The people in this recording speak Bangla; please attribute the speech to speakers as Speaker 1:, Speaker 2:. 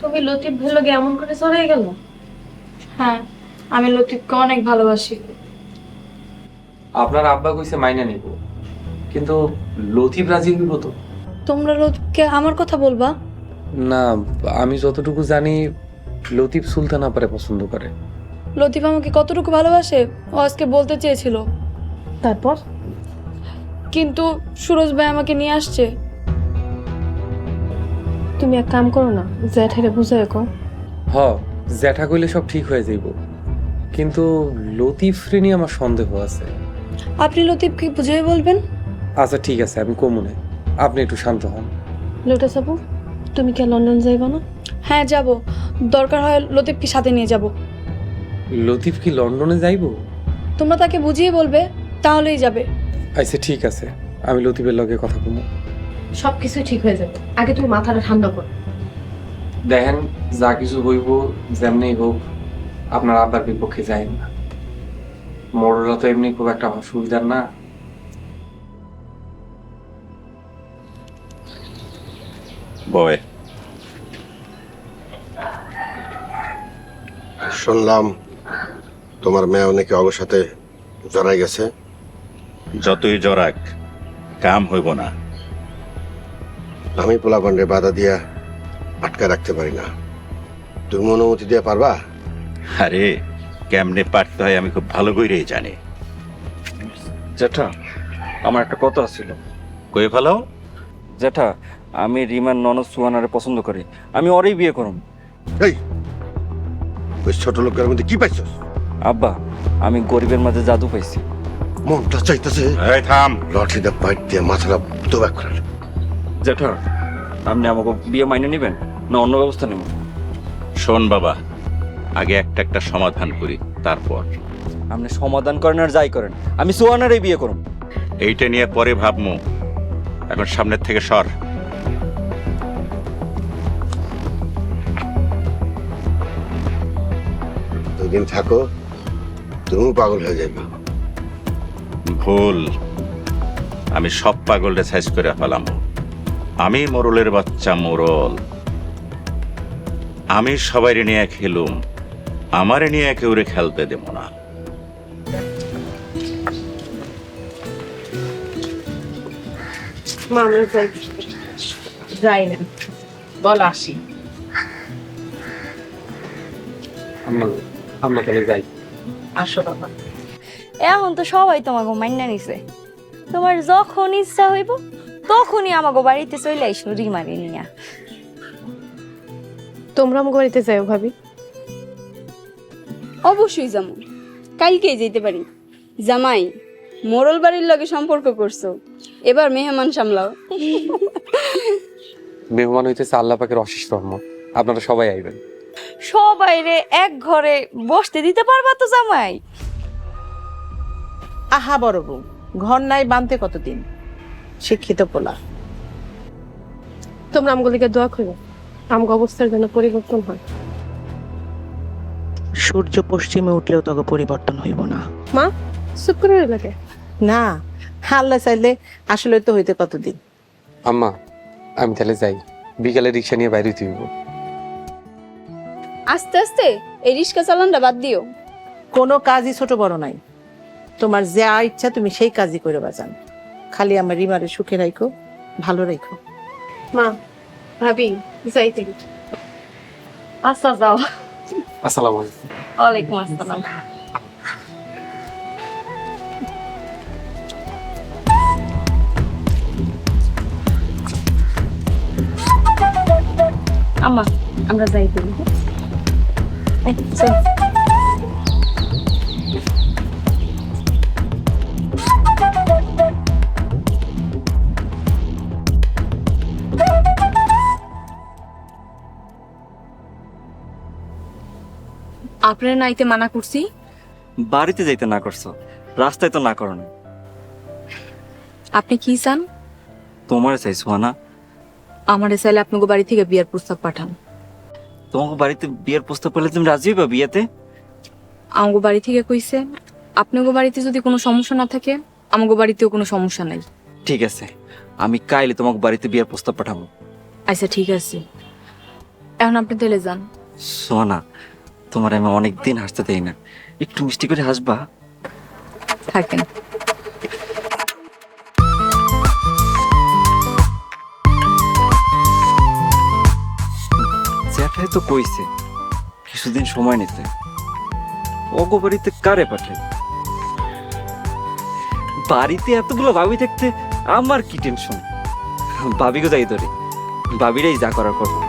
Speaker 1: তুমি লতিফ ভাইয়ের লগে এমন করে চলে গেল?
Speaker 2: হ্যাঁ, আমি লতিফকে অনেক ভালোবাসি।
Speaker 3: আপনার আব্বা কইছে মাইনা নিব, কিন্তু লতিফ রাজি হইব তো?
Speaker 2: তোমরা লতিফকে আমার কথা বলবা?
Speaker 3: না, আমি যতটুকু জানি লতিফ সুলতান আপারে পছন্দ করে।
Speaker 2: লতিফ আমাকে কতটুকু ভালোবাসে ও আজকে বলতে চেয়েছিল,
Speaker 1: তারপর?
Speaker 2: কিন্তু সুরজ ভাই আমাকে নিয়ে আসছে।
Speaker 1: তুমি এক কাম করো না, জ্যাঠারে বুঝাই কো।
Speaker 3: হ, জ্যাঠা কইলে সব ঠিক হয়ে যাইব, কিন্তু লতিফ রে নিয়ে আমার সন্দেহ আছে।
Speaker 2: আপনি লতিফকে বুঝিয়ে বলবেন।
Speaker 3: আচ্ছা ঠিক আছে, আমি কমুনে, আপনি একটু শান্ত হন।
Speaker 1: লোটা সাবু, তুমি কি আর লন্ডন যাইবা না?
Speaker 2: হ্যাঁ যাব, দরকার হয় লতিফকে সাথে নিয়ে যাব।
Speaker 3: লতিফ কি লন্ডনে যাইব?
Speaker 2: তোমরা তাকে বুঝিয়ে বলবে, তাহলেই যাবে।
Speaker 3: আচ্ছা ঠিক আছে, আমি লতিফের লগে কথা বলবো।
Speaker 1: সবকিছু ঠিক হয়ে যাবে, আগে তুমি মাথাটা ঠান্ডা করো।
Speaker 3: দেখেন, যা কিছু হইব যেমনি হোক আপনার আব্বার বিপক্ষে যায় না। মোড়লা তো এমনি খুব একটা সুবিধার না।
Speaker 4: বয়
Speaker 5: শুনলাম তোমার মেয়ে নাকি অবসাথে জড়াই গেছে।
Speaker 4: যতই জরাক কাম হইব না।
Speaker 5: আমি পোলাপান্ডে বাধা দিয়া আটকে রাখতে পারি না, তুমি অনুমতি দিয়ে পারবা?
Speaker 4: আরে কেমনে পারতে হয় আমি খুব ভালো করেই জানি।
Speaker 6: জ্যাঠা, আমার একটা কথা ছিল।
Speaker 4: কয়ে ফেলাও।
Speaker 6: জ্যাঠা, আমি রিমার ননদ সুহানারে পছন্দ করি, আমি ওরই বিয়ে করব।
Speaker 5: এই ওই ছোট লোকের মধ্যে কি পাইছস?
Speaker 6: আব্বা, আমি গরিবের মাঝে জাদু পাইছি।
Speaker 5: মনটা চাইতেছে
Speaker 4: এই থাম।
Speaker 5: লঠি দা পাইট দিয়ে মাথাটা দুবাক করে।
Speaker 6: জ্যাঠা, আপনি আমাকে বিয়ে মাইনে নেবেন না অন্য ব্যবস্থা নেব?
Speaker 4: শোন বাবা, আগে একটা একটা সমাধান করি, তারপর
Speaker 6: আপনি সমাধান করেন আর যাই করেন, আমি সুহানারই বিয়ে করব।
Speaker 4: এইটা নিয়ে পরে ভাবমু। এখন সামনের থেকে সর।
Speaker 5: দুদিন থাকো, তুমি পাগল হয়ে যাবে।
Speaker 4: ভুল, আমি সব পাগলরে সাইজ করে ফেলাম। আমি মোরলের বাচ্চা মোরল, আমি সবাই নিয়ে খেলুম, আমারে নিয়ে কেউরে খেলতে দেব না।
Speaker 1: মা আমরা যাই।
Speaker 7: যাই না, বল আসি।
Speaker 3: আমরা তাহলে যাই।
Speaker 7: আসো বাবা।
Speaker 8: এখন তো সবাই তোমাকে মাইনা নিছে, তোমার যখন ইচ্ছা হইব তখনই আমাকে বাড়িতে চলে আইসো রিমারে নিয়া।
Speaker 1: তোমরা আমার বাড়িতে যাও ভাবি?
Speaker 9: অবশ্যই যাবো, কালকেই যেতে পারি। জামাই, মোরল বাড়ির লগে সম্পর্ক করছো, এবার মেহমান সামলাও।
Speaker 3: মেহমান হইতেছে আল্লাহ পাকের অশেষ রহমত, আপনারা সবাই আইবেন।
Speaker 8: সবাই রে এক ঘরে বসতে দিতে পারবা তো জামাই?
Speaker 7: আহা বড় বউ, ঘর নাই বানতে কতদিন, শিক্ষিত পোলা।
Speaker 1: তোমরা আমগুলিকে দোয়া করো, আমগো অবস্থার যেন পরিবর্তন হয়।
Speaker 7: সূর্য পশ্চিমে উঠলেও তোকে পরিবর্তন হইব না।
Speaker 1: মা চুপ করে লাগে।
Speaker 7: না, আল্লাহ চাইলে আসলে তো হইতে কতদিন।
Speaker 3: আম্মা, আমি তাহলে যাই, বিকালে রিক্সা নিয়ে বাইরে তুইব।
Speaker 9: আস্তে আস্তে এই রিক্সা চালানটা বাদ দিও।
Speaker 7: কোনো কাজই ছোট বড় নাই, তোমার যা ইচ্ছা তুমি সেই কাজই করে বাজান। খালি আমার রিমারে সুখে রাখো, ভালো রাখো।
Speaker 1: মা ভাবি যাইতে।
Speaker 8: আচ্ছা যাও।
Speaker 3: আসসালামু আলাইকুম।
Speaker 8: ওয়ালাইকুম আসসালাম। আম্মা, আমরা যাই তুমি।
Speaker 2: আপনার নাইতে মানা করছি।
Speaker 6: বাড়িতে যাইতে না করছো, রাস্তায় তো না করো না।
Speaker 2: আপনি কি চান?
Speaker 6: তোমার চাই সুহানা।
Speaker 2: আমারে চাইলে আপনাকে বাড়ি থেকে বিয়ার প্রস্তাব পাঠান।
Speaker 6: তোমাকে বাড়িতে বিয়ের প্রস্তাব পেলে তুমি রাজি হইবা বিয়েতে?
Speaker 2: আমাকে বাড়ি থেকে কইছে আপনাকে বাড়িতে যদি কোনো সমস্যা না থাকে আমাকে বাড়িতেও কোনো সমস্যা নাই।
Speaker 6: ঠিক আছে, আমি কাইলে তোমাকে বাড়িতে বিয়ের প্রস্তাব পাঠাবো।
Speaker 2: আচ্ছা ঠিক আছে। এখন আপনি তেলে যান।
Speaker 6: সোহানা, তোমার আমি অনেকদিন হাসতে দেই না, একটু মিষ্টি করে হাসবা।
Speaker 2: থাকেন।
Speaker 6: জ্যাঠাই তো কইছে কিছুদিন সময় নিতে। অগো বাড়িতে কারে পাঠাই? বাড়িতে এতগুলো ভাবি থাকতে আমার কি টেনশন? ভাবিকে যাই ধরে, ভাবিরাই যা করার করবো।